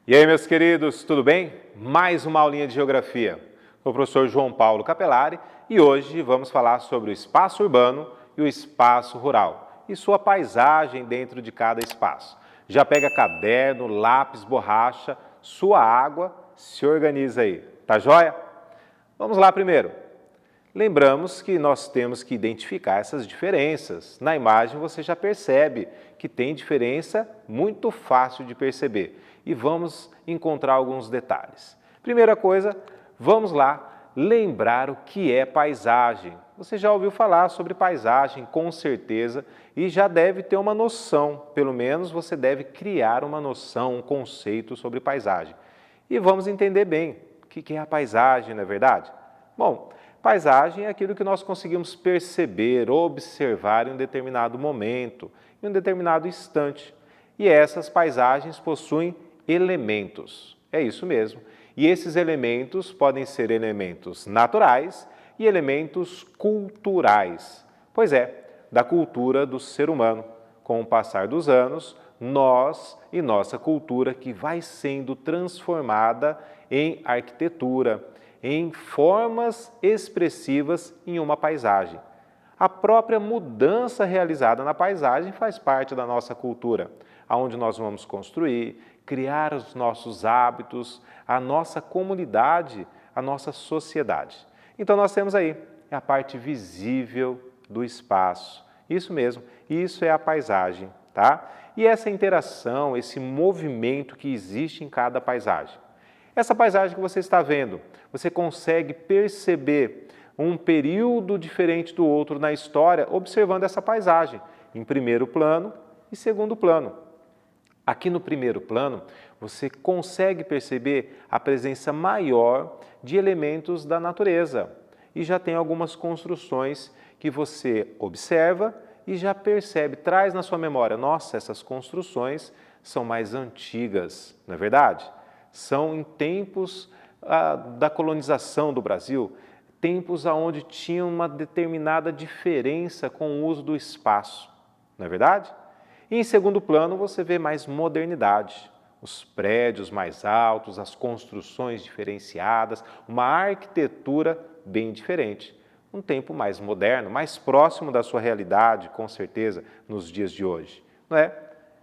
E aí, meus queridos, tudo bem? Mais uma aulinha de Geografia. Sou o professor João Paulo Capelari e hoje vamos falar sobre o espaço urbano e o espaço rural e sua paisagem dentro de cada espaço. Já pega caderno, lápis, borracha, sua água, se organiza aí, tá joia? Vamos lá primeiro. Lembramos que nós temos que identificar essas diferenças. Na imagem você já percebe que tem diferença muito fácil de perceber. E vamos encontrar alguns detalhes. Primeira coisa, vamos lá lembrar o que é paisagem. Você já ouviu falar sobre paisagem, com certeza, e já deve ter uma noção, pelo menos você deve criar uma noção, um conceito sobre paisagem. E vamos entender bem o que é a paisagem, não é verdade? Bom, paisagem é aquilo que nós conseguimos perceber, observar em um determinado momento, em um determinado instante. E essas paisagens possuem elementos. É isso mesmo. E esses elementos podem ser elementos naturais e elementos culturais. Pois é, da cultura do ser humano. Com o passar dos anos, nós e nossa cultura que vai sendo transformada em arquitetura, em formas expressivas em uma paisagem. A própria mudança realizada na paisagem faz parte da nossa cultura, aonde nós vamos construir, criar os nossos hábitos, a nossa comunidade, a nossa sociedade. Então nós temos aí a parte visível do espaço. Isso mesmo, isso é a paisagem, tá? E essa interação, esse movimento que existe em cada paisagem. Essa paisagem que você está vendo, você consegue perceber um período diferente do outro na história observando essa paisagem, em primeiro plano e segundo plano. Aqui no primeiro plano, você consegue perceber a presença maior de elementos da natureza e já tem algumas construções que você observa e já percebe, traz na sua memória, nossa, essas construções são mais antigas, não é verdade? São em tempos da colonização do Brasil, tempos onde tinha uma determinada diferença com o uso do espaço, não é verdade? E em segundo plano você vê mais modernidade, os prédios mais altos, as construções diferenciadas, uma arquitetura bem diferente. Um tempo mais moderno, mais próximo da sua realidade, com certeza, nos dias de hoje, não é?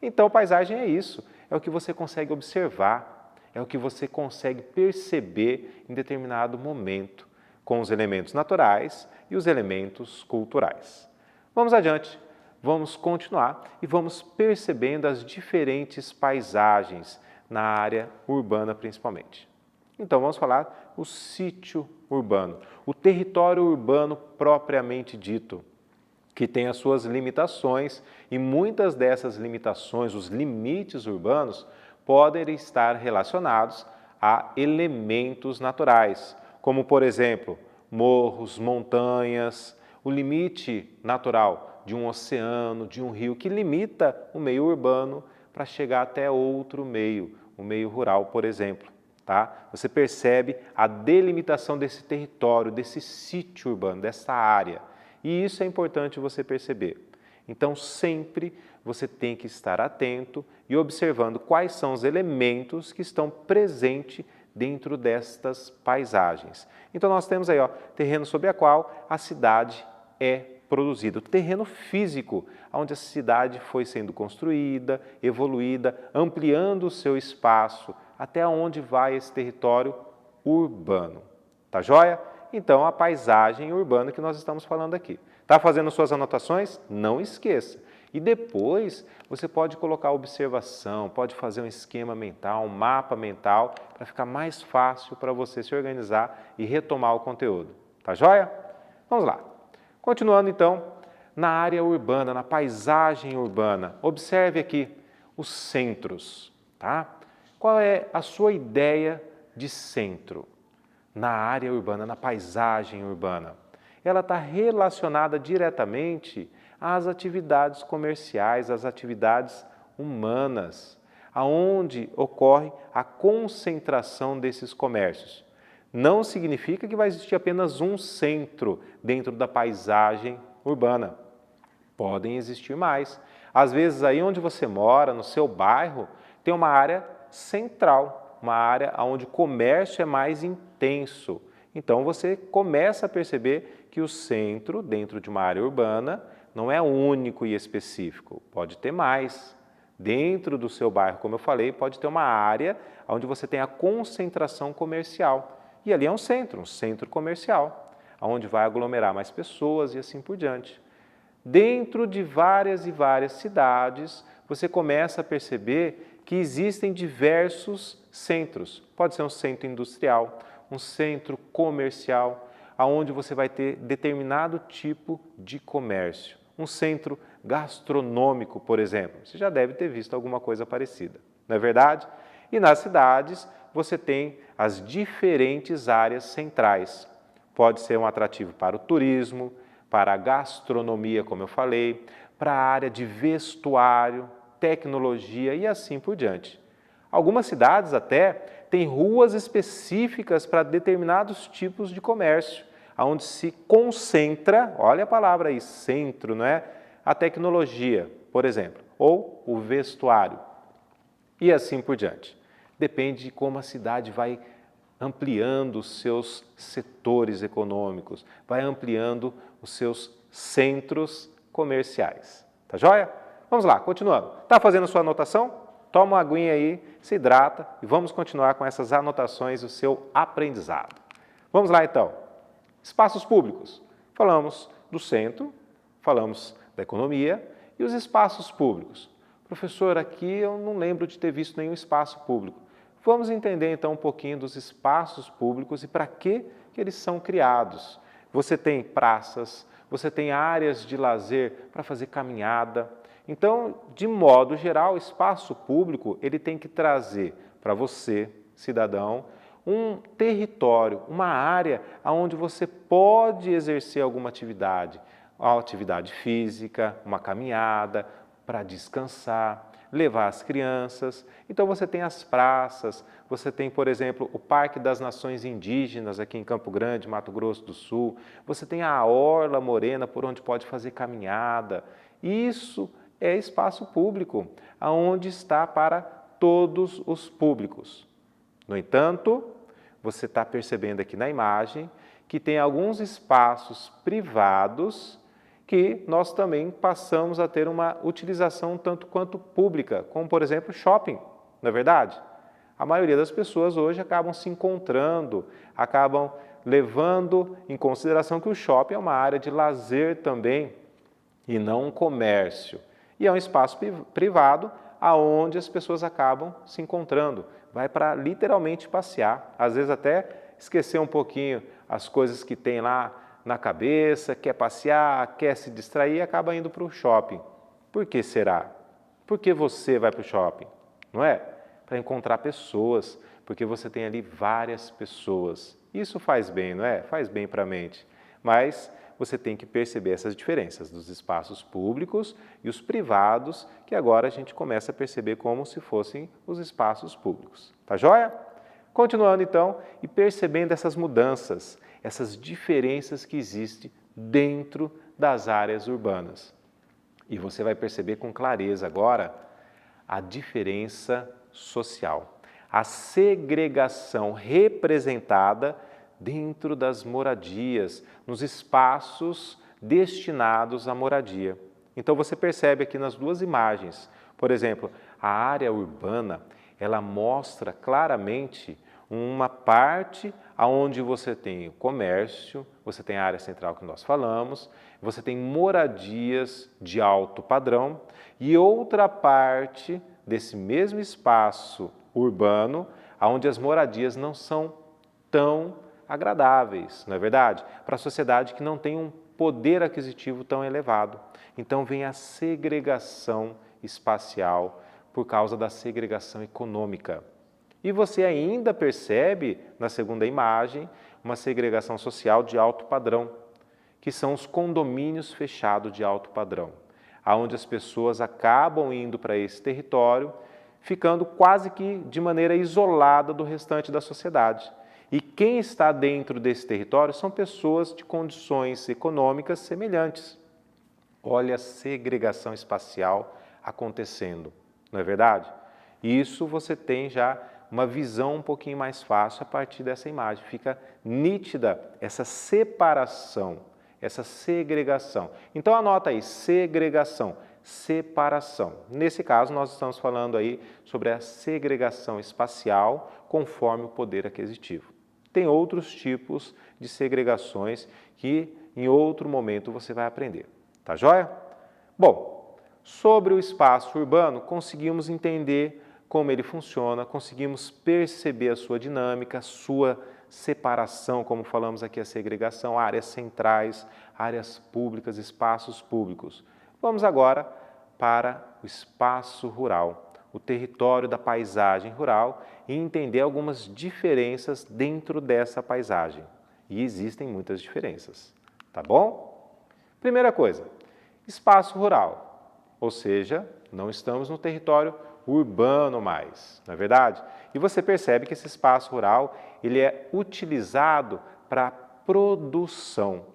Então, paisagem é isso, é o que você consegue observar, é o que você consegue perceber em determinado momento, com os elementos naturais e os elementos culturais. Vamos adiante, vamos continuar e vamos percebendo as diferentes paisagens na área urbana principalmente. Então vamos falar o sítio urbano, o território urbano propriamente dito, que tem as suas limitações e muitas dessas limitações, os limites urbanos, podem estar relacionados a elementos naturais, como por exemplo, morros, montanhas, o limite natural de um oceano, de um rio, que limita o meio urbano para chegar até outro meio, o meio rural, por exemplo. Tá? Você percebe a delimitação desse território, desse sítio urbano, dessa área. E isso é importante você perceber. Então, sempre você tem que estar atento e observando quais são os elementos que estão presentes dentro destas paisagens. Então, nós temos aí, ó, terreno sobre a qual a cidade é produzida, o terreno físico, onde a cidade foi sendo construída, evoluída, ampliando o seu espaço, até onde vai esse território urbano. Tá joia? Então, a paisagem urbana que nós estamos falando aqui. Está fazendo suas anotações? Não esqueça. E depois você pode colocar observação, pode fazer um esquema mental, um mapa mental, para ficar mais fácil para você se organizar e retomar o conteúdo. Tá joia? Vamos lá. Continuando então, na área urbana, na paisagem urbana, observe aqui os centros, tá? Qual é a sua ideia de centro na área urbana, na paisagem urbana? Ela está relacionada diretamente às atividades comerciais, às atividades humanas, aonde ocorre a concentração desses comércios. Não significa que vai existir apenas um centro dentro da paisagem urbana. Podem existir mais. Às vezes, aí onde você mora, no seu bairro, tem uma área central, uma área onde o comércio é mais intenso. Então você começa a perceber que o centro, dentro de uma área urbana, não é único e específico, pode ter mais. Dentro do seu bairro, como eu falei, pode ter uma área onde você tem a concentração comercial. E ali é um centro comercial, onde vai aglomerar mais pessoas e assim por diante. Dentro de várias e várias cidades, você começa a perceber que existem diversos centros. Pode ser um centro industrial, um centro comercial, onde você vai ter determinado tipo de comércio. Um centro gastronômico, por exemplo. Você já deve ter visto alguma coisa parecida, não é verdade? E nas cidades, você tem as diferentes áreas centrais. Pode ser um atrativo para o turismo, para a gastronomia, como eu falei, para a área de vestuário, tecnologia e assim por diante. Algumas cidades até têm ruas específicas para determinados tipos de comércio, onde se concentra, olha a palavra aí, centro, não é? A tecnologia, por exemplo, ou o vestuário, e assim por diante. Depende de como a cidade vai ampliando os seus setores econômicos, vai ampliando os seus centros comerciais. Tá joia? Vamos lá, continuando. Tá fazendo sua anotação? Toma uma aguinha aí, se hidrata e vamos continuar com essas anotações do seu aprendizado. Vamos lá então. Espaços públicos. Falamos do centro, falamos da economia e os espaços públicos. Professor, aqui eu não lembro de ter visto nenhum espaço público. Vamos entender então um pouquinho dos espaços públicos e para que eles são criados. Você tem praças, você tem áreas de lazer para fazer caminhada. Então, de modo geral, o espaço público ele tem que trazer para você, cidadão, um território, uma área onde você pode exercer alguma atividade, uma atividade física, uma caminhada, para descansar, levar as crianças. Então você tem as praças, você tem, por exemplo, o Parque das Nações Indígenas aqui em Campo Grande, Mato Grosso do Sul. Você tem a Orla Morena por onde pode fazer caminhada. Isso é espaço público, aonde está para todos os públicos. No entanto, você está percebendo aqui na imagem que tem alguns espaços privados que nós também passamos a ter uma utilização tanto quanto pública, como por exemplo shopping, não é verdade? A maioria das pessoas hoje acabam se encontrando, acabam levando em consideração que o shopping é uma área de lazer também e não um comércio. E é um espaço privado aonde as pessoas acabam se encontrando. Vai para literalmente passear, às vezes até esquecer um pouquinho as coisas que tem lá na cabeça, quer passear, quer se distrair e acaba indo para o shopping. Por que será? Por que você vai para o shopping? Não é? Para encontrar pessoas, porque você tem ali várias pessoas. Isso faz bem, não é? Faz bem para a mente. Mas você tem que perceber essas diferenças dos espaços públicos e os privados, que agora a gente começa a perceber como se fossem os espaços públicos. Tá joia? Continuando então e percebendo essas mudanças, essas diferenças que existem dentro das áreas urbanas. E você vai perceber com clareza agora a diferença social, a segregação representada dentro das moradias, nos espaços destinados à moradia. Então você percebe aqui nas duas imagens, por exemplo, a área urbana, ela mostra claramente uma parte onde você tem o comércio, você tem a área central que nós falamos, você tem moradias de alto padrão e outra parte desse mesmo espaço urbano, onde as moradias não são tão agradáveis, não é verdade? Para a sociedade que não tem um poder aquisitivo tão elevado. Então vem a segregação espacial por causa da segregação econômica. E você ainda percebe, na segunda imagem, uma segregação social de alto padrão, que são os condomínios fechados de alto padrão, onde as pessoas acabam indo para esse território, ficando quase que de maneira isolada do restante da sociedade. E quem está dentro desse território são pessoas de condições econômicas semelhantes. Olha a segregação espacial acontecendo, não é verdade? Isso você tem já uma visão um pouquinho mais fácil a partir dessa imagem. Fica nítida essa separação, essa segregação. Então anota aí, segregação, separação. Nesse caso nós estamos falando aí sobre a segregação espacial conforme o poder aquisitivo. Tem outros tipos de segregações que em outro momento você vai aprender. Tá joia? Bom, sobre o espaço urbano, conseguimos entender como ele funciona, conseguimos perceber a sua dinâmica, a sua separação, como falamos aqui, a segregação, áreas centrais, áreas públicas, espaços públicos. Vamos agora para o espaço rural, o território da paisagem rural e entender algumas diferenças dentro dessa paisagem. E existem muitas diferenças, tá bom? Primeira coisa, espaço rural, ou seja, não estamos no território urbano mais, não é verdade? E você percebe que esse espaço rural ele é utilizado para produção.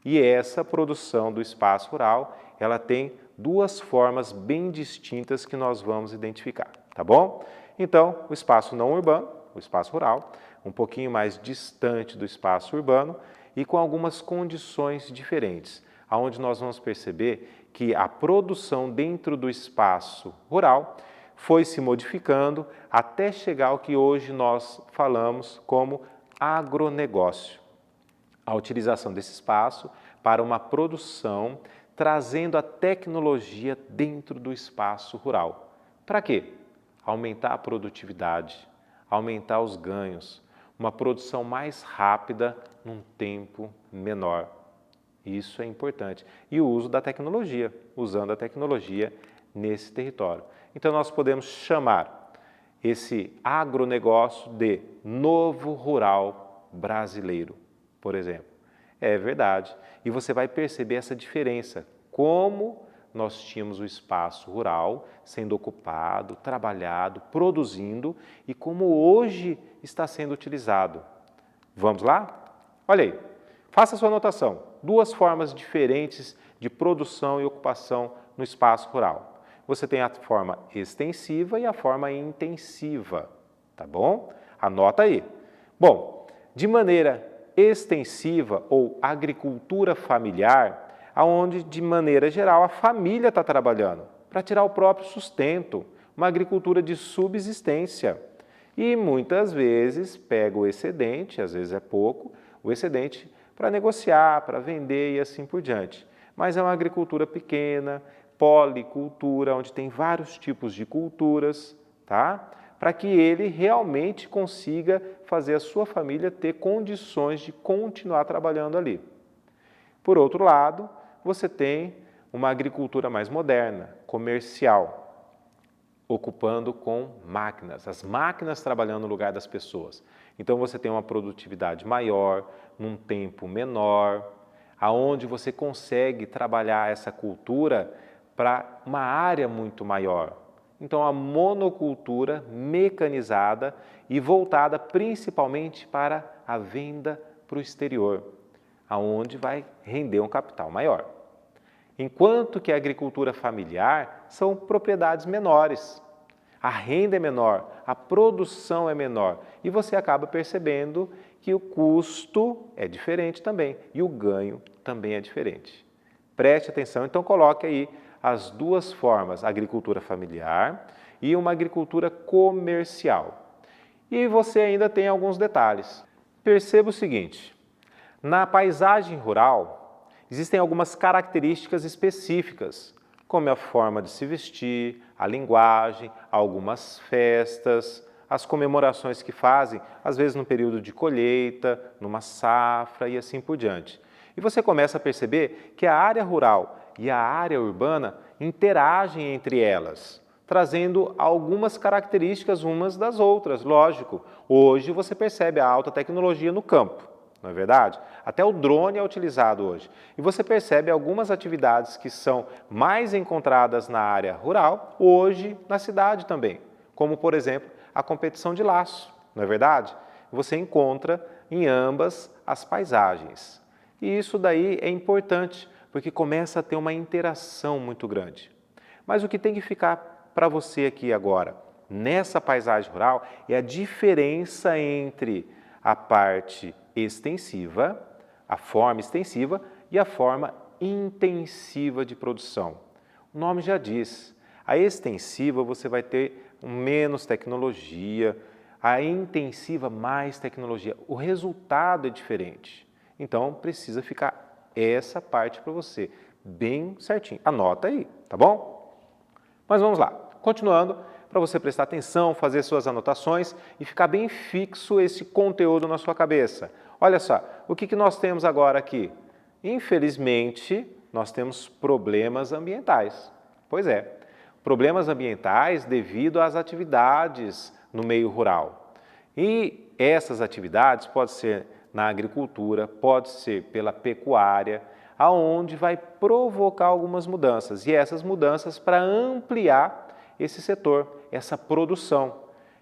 E essa produção do espaço rural, ela tem duas formas bem distintas que nós vamos identificar, tá bom? Então, o espaço não urbano, o espaço rural, um pouquinho mais distante do espaço urbano e com algumas condições diferentes, aonde nós vamos perceber que a produção dentro do espaço rural foi se modificando até chegar ao que hoje nós falamos como agronegócio. A utilização desse espaço para uma produção trazendo a tecnologia dentro do espaço rural. Para quê? Aumentar a produtividade, aumentar os ganhos, uma produção mais rápida num tempo menor. Isso é importante. E o uso da tecnologia, usando a tecnologia nesse território. Então nós podemos chamar esse agronegócio de novo rural brasileiro, por exemplo. É verdade. E você vai perceber essa diferença, como nós tínhamos o espaço rural sendo ocupado, trabalhado, produzindo e como hoje está sendo utilizado. Vamos lá? Olha aí, faça a sua anotação. Duas formas diferentes de produção e ocupação no espaço rural. Você tem a forma extensiva e a forma intensiva, tá bom? Anota aí. Bom, de maneira extensiva ou agricultura familiar, aonde de maneira geral a família está trabalhando para tirar o próprio sustento, uma agricultura de subsistência. E muitas vezes pega o excedente, às vezes é pouco, o excedente para negociar, para vender e assim por diante. Mas é uma agricultura pequena, policultura, onde tem vários tipos de culturas, tá? Para que ele realmente consiga fazer a sua família ter condições de continuar trabalhando ali. Por outro lado, você tem uma agricultura mais moderna, comercial, ocupando com máquinas, as máquinas trabalhando no lugar das pessoas. Então você tem uma produtividade maior, num tempo menor, aonde você consegue trabalhar essa cultura para uma área muito maior. Então, a monocultura mecanizada e voltada principalmente para a venda para o exterior, aonde vai render um capital maior. Enquanto que a agricultura familiar são propriedades menores, a renda é menor, a produção é menor e você acaba percebendo que o custo é diferente também e o ganho também é diferente. Preste atenção, então coloque aí as duas formas, agricultura familiar e uma agricultura comercial. E você ainda tem alguns detalhes. Perceba o seguinte, na paisagem rural existem algumas características específicas, como a forma de se vestir, a linguagem, algumas festas, as comemorações que fazem, às vezes no período de colheita, numa safra e assim por diante. E você começa a perceber que a área rural e a área urbana interagem entre elas, trazendo algumas características umas das outras, lógico. Hoje você percebe a alta tecnologia no campo, não é verdade? Até o drone é utilizado hoje. E você percebe algumas atividades que são mais encontradas na área rural, hoje na cidade também, como por exemplo a competição de laço, não é verdade? Você encontra em ambas as paisagens. E isso daí é importante, porque começa a ter uma interação muito grande. Mas o que tem que ficar para você aqui agora? nessa paisagem rural é a diferença entre a parte extensiva, a forma extensiva e a forma intensiva de produção. O nome já diz, a extensiva você vai ter menos tecnologia, a intensiva mais tecnologia. O resultado é diferente. Então precisa ficar essa parte para você, bem certinho. Anota aí, tá bom? Mas vamos lá, continuando, para você prestar atenção, fazer suas anotações e ficar bem fixo esse conteúdo na sua cabeça. Olha só, o que nós temos agora aqui? Infelizmente, nós temos problemas ambientais. Pois é, problemas ambientais devido às atividades no meio rural. E essas atividades podem ser na agricultura, pode ser pela pecuária, aonde vai provocar algumas mudanças. E essas mudanças para ampliar esse setor, essa produção.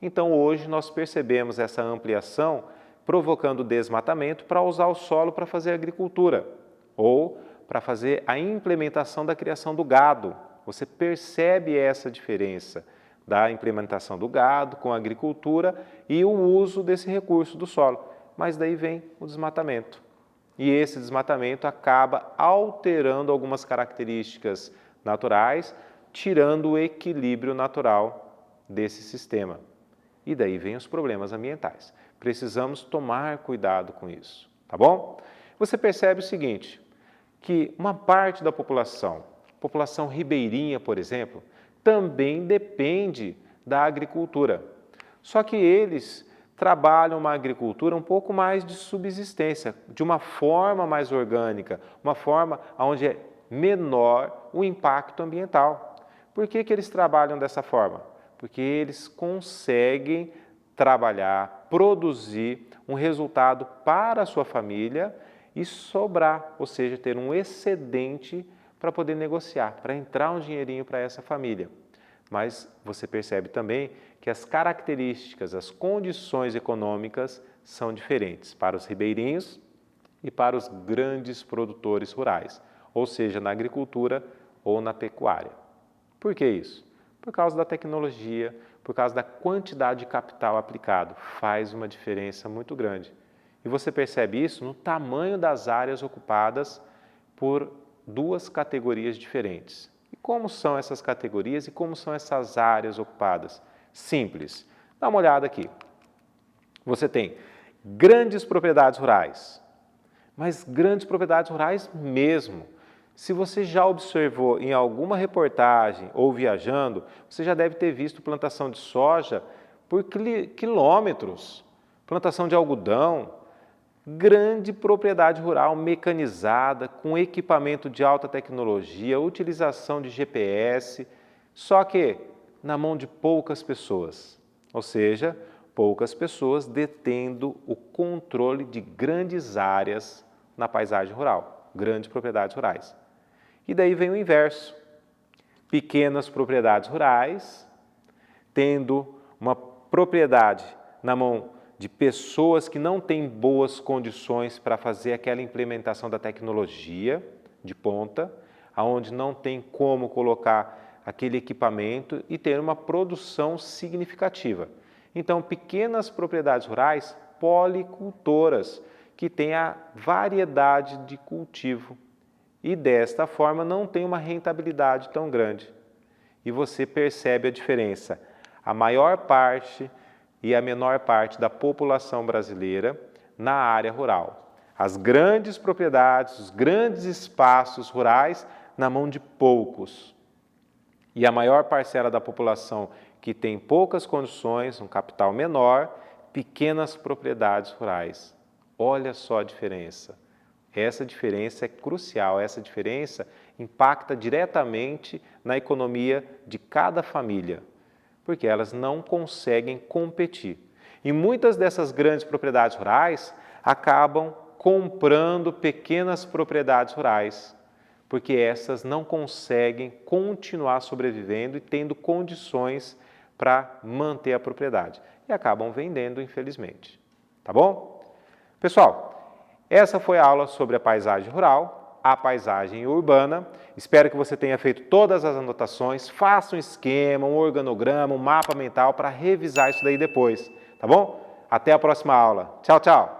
Então hoje nós percebemos essa ampliação provocando desmatamento para usar o solo para fazer agricultura ou para fazer a implementação da criação do gado. Você percebe essa diferença da implementação do gado com a agricultura e o uso desse recurso do solo. Mas daí vem o desmatamento. E esse desmatamento acaba alterando algumas características naturais, tirando o equilíbrio natural desse sistema. E daí vem os problemas ambientais. Precisamos tomar cuidado com isso, tá bom? Você percebe o seguinte, que uma parte da população ribeirinha, por exemplo, também depende da agricultura. Só que eles trabalham uma agricultura um pouco mais de subsistência, de uma forma mais orgânica, uma forma onde é menor o impacto ambiental. Por que eles trabalham dessa forma? Porque eles conseguem trabalhar, produzir um resultado para a sua família e sobrar, ou seja, ter um excedente para poder negociar, para entrar um dinheirinho para essa família. Mas você percebe também que as características, as condições econômicas são diferentes para os ribeirinhos e para os grandes produtores rurais, ou seja, na agricultura ou na pecuária. Por que isso? Por causa da tecnologia, por causa da quantidade de capital aplicado, faz uma diferença muito grande. E você percebe isso no tamanho das áreas ocupadas por duas categorias diferentes. E como são essas categorias e como são essas áreas ocupadas? Simples. Dá uma olhada aqui. Você tem grandes propriedades rurais, mas grandes propriedades rurais mesmo. Se você já observou em alguma reportagem ou viajando, você já deve ter visto plantação de soja por quilômetros, plantação de algodão, grande propriedade rural mecanizada, com equipamento de alta tecnologia, utilização de GPS, só que na mão de poucas pessoas, ou seja, poucas pessoas detendo o controle de grandes áreas na paisagem rural, grandes propriedades rurais. E daí vem o inverso, pequenas propriedades rurais, tendo uma propriedade na mão de pessoas que não têm boas condições para fazer aquela implementação da tecnologia de ponta, aonde não tem como colocar aquele equipamento e ter uma produção significativa. Então, pequenas propriedades rurais policultoras, que têm a variedade de cultivo e desta forma não tem uma rentabilidade tão grande. E você percebe a diferença. A maior parte e a menor parte da população brasileira na área rural. As grandes propriedades, os grandes espaços rurais na mão de poucos. E a maior parcela da população que tem poucas condições, um capital menor, pequenas propriedades rurais. Olha só a diferença. Essa diferença é crucial, essa diferença impacta diretamente na economia de cada família, porque elas não conseguem competir. E muitas dessas grandes propriedades rurais acabam comprando pequenas propriedades rurais, porque essas não conseguem continuar sobrevivendo e tendo condições para manter a propriedade. E acabam vendendo, infelizmente. Tá bom? Pessoal, essa foi a aula sobre a paisagem rural. a paisagem urbana. Espero que você tenha feito todas as anotações, faça um esquema, um organograma, um mapa mental para revisar isso daí depois, tá bom? Até a próxima aula. Tchau, tchau!